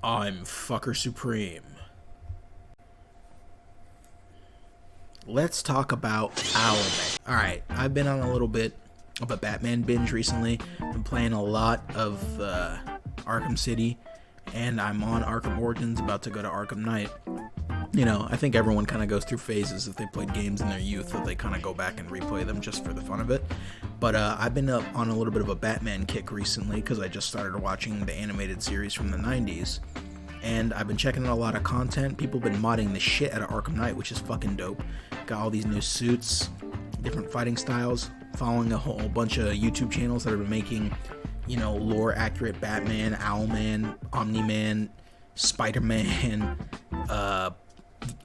I'm Fucker Supreme. Let's talk about Owlman. Alright, I've been on a little bit of a Batman binge recently. Been playing a lot of Arkham City, and I'm on Arkham Origins, about to go to Arkham Knight. You know, I think everyone kind of goes through phases if they played games in their youth that they kind of go back and replay them just for the fun of it. But I've been on a little bit of a Batman kick recently because I just started watching the animated series from the 90s. And I've been checking out a lot of content. People have been modding the shit out of Arkham Knight, which is fucking dope. Got all these new suits, different fighting styles, following a whole bunch of YouTube channels that have been making, you know, lore-accurate Batman, Owlman, Omni-Man, Spider-Man,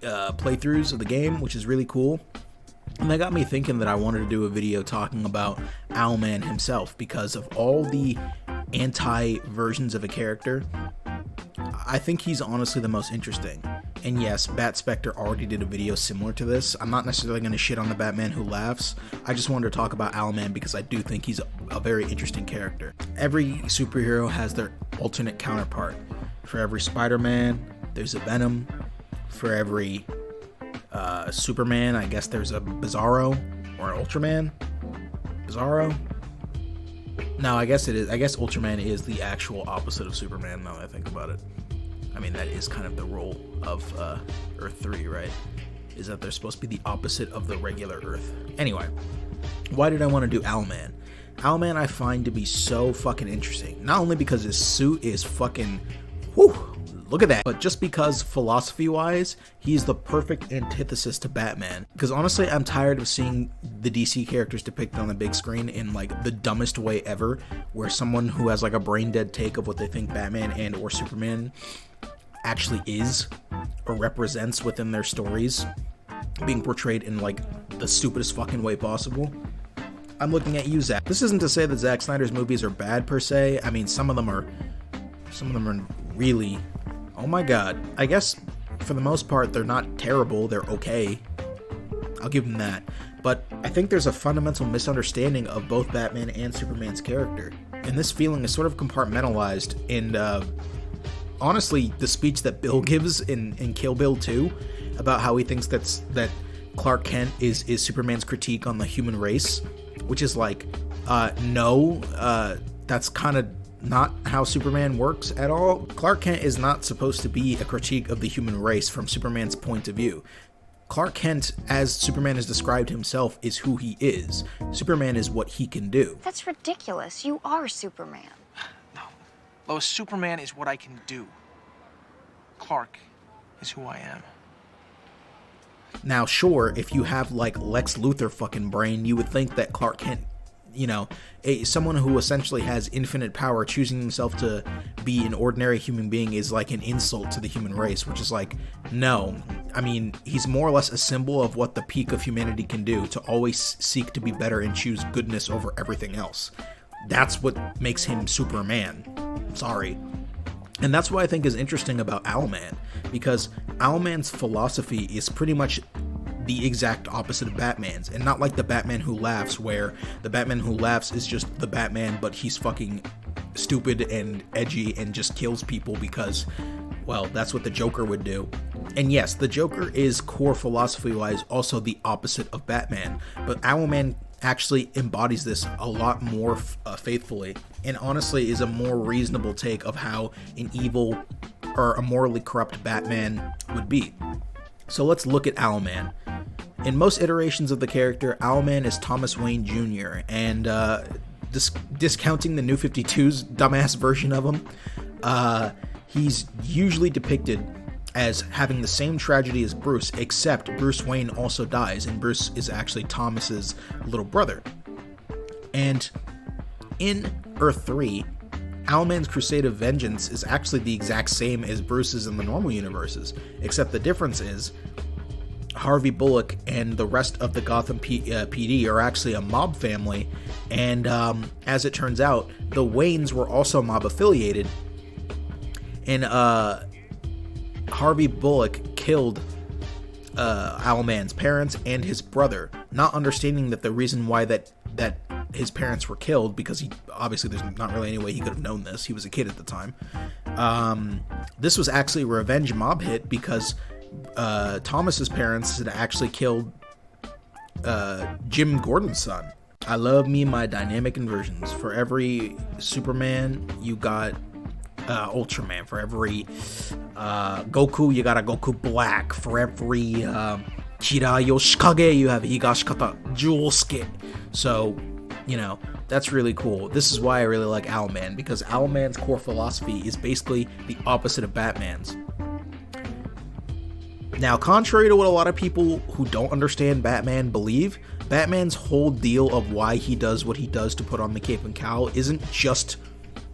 playthroughs of the game, which is really cool. And that got me thinking that I wanted to do a video talking about Owlman himself, because of all the anti-versions of a character, I think he's honestly the most interesting. And yes, Bat Spectre already did a video similar to this. I'm not necessarily going to shit on the Batman who laughs. I just wanted to talk about Owlman because I do think he's a very interesting character. Every superhero has their alternate counterpart. For every Spider-Man, there's a Venom. For every Superman, I guess there's a Bizarro or an Ultraman. Bizarro? No, I guess it is. I guess Ultraman is the actual opposite of Superman, now that I think about it. I mean, that is kind of the role of Earth 3, right? Is that they're supposed to be the opposite of the regular Earth. Anyway, why did I want to do Owlman? Owlman I find to be so fucking interesting. Not only because his suit is fucking... whew, look at that. But just because philosophy-wise, he's the perfect antithesis to Batman. Because honestly, I'm tired of seeing the DC characters depicted on the big screen in like the dumbest way ever, where someone who has like a brain-dead take of what they think Batman and or Superman actually is or represents within their stories being portrayed in like the stupidest fucking way possible. I'm looking at you, Zack. This isn't to say that Zack Snyder's movies are bad per se. I mean, some of them are really, oh my god. I guess for the most part they're not terrible, they're okay. I'll give them that. But I think there's a fundamental misunderstanding of both Batman and Superman's character. And this feeling is sort of compartmentalized in honestly, the speech that Bill gives in Kill Bill 2 about how he thinks that Clark Kent is Superman's critique on the human race, which is like, no, that's kind of not how Superman works at all. Clark Kent is not supposed to be a critique of the human race from Superman's point of view. Clark Kent, as Superman has described himself, is who he is. Superman is what he can do. That's ridiculous. You are Superman. Lois, Superman is what I can do. Clark is who I am. Now, sure, if you have, like, Lex Luthor fucking brain, you would think that Clark Kent, you know, someone who essentially has infinite power, choosing himself to be an ordinary human being is, like, an insult to the human race, which is like, no. I mean, he's more or less a symbol of what the peak of humanity can do, to always seek to be better and choose goodness over everything else. That's what makes him Superman. Sorry. And that's what I think is interesting about Owlman, because Owlman's philosophy is pretty much the exact opposite of Batman's, and not like the Batman who laughs, where the Batman who laughs is just the Batman, but he's fucking stupid and edgy and just kills people because, well, that's what the Joker would do. And yes, the Joker is core philosophy-wise also the opposite of Batman, but Owlman actually embodies this a lot more faithfully, and honestly is a more reasonable take of how an evil or a morally corrupt Batman would be. So let's look at Owlman. In most iterations of the character, Owlman is Thomas Wayne Jr., and discounting the New 52's dumbass version of him, he's usually depicted as having the same tragedy as Bruce, except Bruce Wayne also dies, and Bruce is actually Thomas's little brother. And in Earth 3, Owlman's Crusade of Vengeance is actually the exact same as Bruce's in the normal universes, except the difference is Harvey Bullock and the rest of the Gotham PD are actually a mob family, and as it turns out, the Waynes were also mob affiliated, and Harvey Bullock killed Owlman's parents and his brother, not understanding that the reason why that his parents were killed, because he obviously there's not really any way he could have known this. He was a kid at the time. This was actually a revenge mob hit because Thomas's parents had actually killed Jim Gordon's son. I love me my dynamic inversions. For every Superman, you got Ultraman. For every Goku, you got a Goku Black. For every Kira Yoshikage, you have Higashikata Josuke. So, you know, that's really cool. This is why I really like Owlman, because Owlman's core philosophy is basically the opposite of Batman's. Now, contrary to what a lot of people who don't understand Batman believe, Batman's whole deal of why he does what he does to put on the cape and cowl isn't just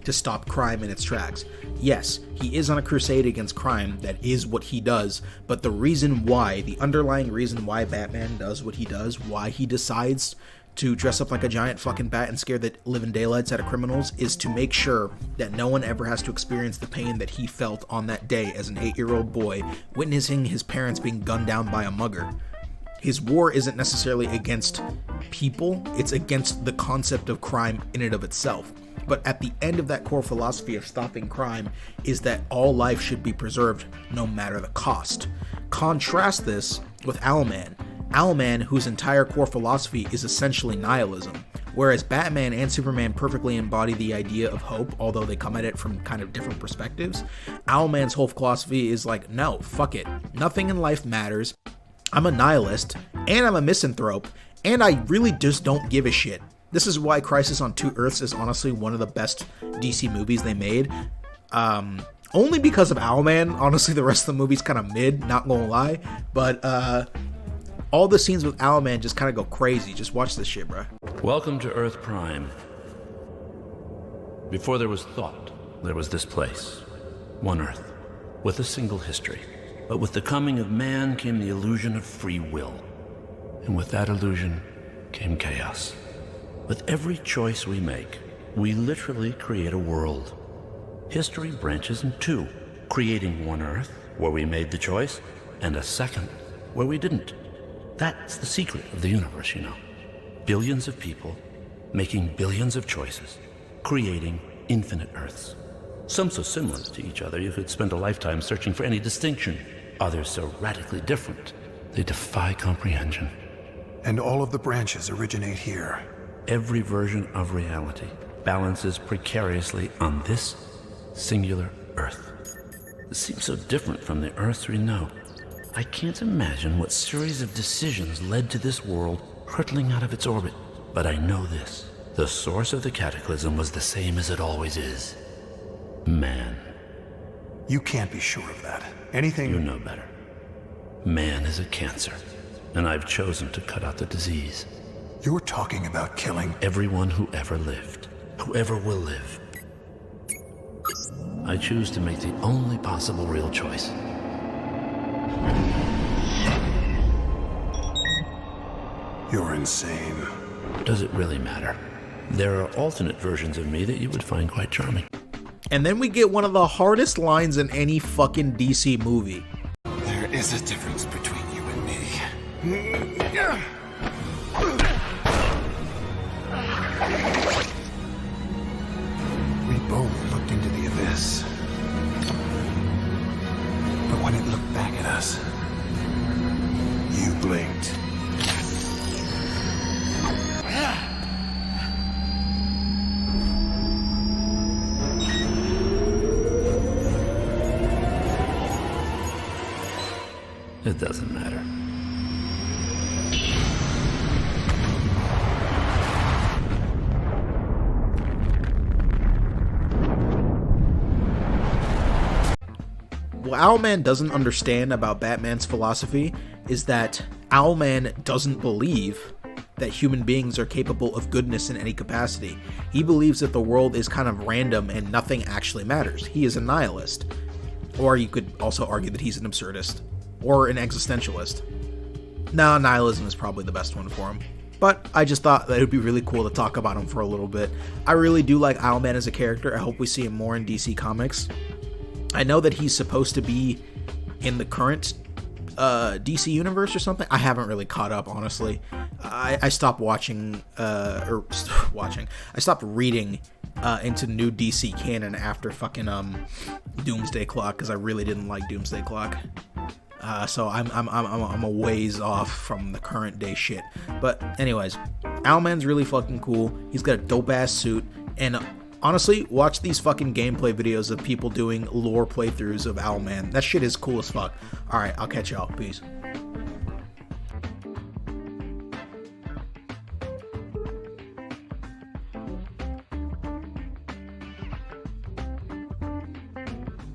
to stop crime in its tracks. Yes, he is on a crusade against crime, that is what he does, but the reason why, the underlying reason why Batman does what he does, why he decides to dress up like a giant fucking bat and scare the living daylights out of criminals, is to make sure that no one ever has to experience the pain that he felt on that day as an 8-year-old boy, witnessing his parents being gunned down by a mugger. His war isn't necessarily against people, it's against the concept of crime in and of itself. But at the end of that core philosophy of stopping crime is that all life should be preserved no matter the cost. Contrast this with Owlman. Owlman, whose entire core philosophy is essentially nihilism, whereas Batman and Superman perfectly embody the idea of hope, although they come at it from kind of different perspectives. Owlman's whole philosophy is like, no, fuck it. Nothing in life matters. I'm a nihilist, and I'm a misanthrope, and I really just don't give a shit. This is why Crisis on Two Earths is honestly one of the best DC movies they made. Only because of Owlman. Honestly, the rest of the movie's kind of mid, not gonna lie. But all the scenes with Owlman just kind of go crazy. Just watch this shit, bro. Welcome to Earth Prime. Before there was thought, there was this place. One Earth, with a single history. But with the coming of man came the illusion of free will. And with that illusion came chaos. With every choice we make, we literally create a world. History branches in two, creating one Earth, where we made the choice, and a second, where we didn't. That's the secret of the universe, you know. Billions of people making billions of choices, creating infinite Earths. Some so similar to each other you could spend a lifetime searching for any distinction. Others so radically different, they defy comprehension. And all of the branches originate here. Every version of reality balances precariously on this singular Earth. It seems so different from the Earths we know. I can't imagine what series of decisions led to this world hurtling out of its orbit. But I know this. The source of the cataclysm was the same as it always is. Man. You can't be sure of that. Anything... You know better. Man is a cancer, and I've chosen to cut out the disease. You're talking about killing... Everyone who ever lived, who ever will live. I choose to make the only possible real choice. You're insane. Does it really matter? There are alternate versions of me that you would find quite charming. And then we get one of the hardest lines in any fucking DC movie. There is a difference between you and me. We both looked into the abyss. But when it looked back at us, you blinked. It doesn't matter. What Owlman doesn't understand about Batman's philosophy is that Owlman doesn't believe that human beings are capable of goodness in any capacity. He believes that the world is kind of random and nothing actually matters. He is a nihilist. Or you could also argue that he's an absurdist. Or an existentialist. No, nihilism is probably the best one for him. But I just thought that it would be really cool to talk about him for a little bit. I really do like Owlman as a character. I hope we see him more in DC Comics. I know that he's supposed to be in the current DC universe or something. I haven't really caught up, honestly. I stopped watching, I stopped reading into new DC canon after fucking Doomsday Clock, because I really didn't like Doomsday Clock. So I'm a ways off from the current day shit. But anyways, Owlman's really fucking cool. He's got a dope ass suit, and honestly, watch these fucking gameplay videos of people doing lore playthroughs of Owlman. That shit is cool as fuck. Alright, I'll catch y'all. Peace.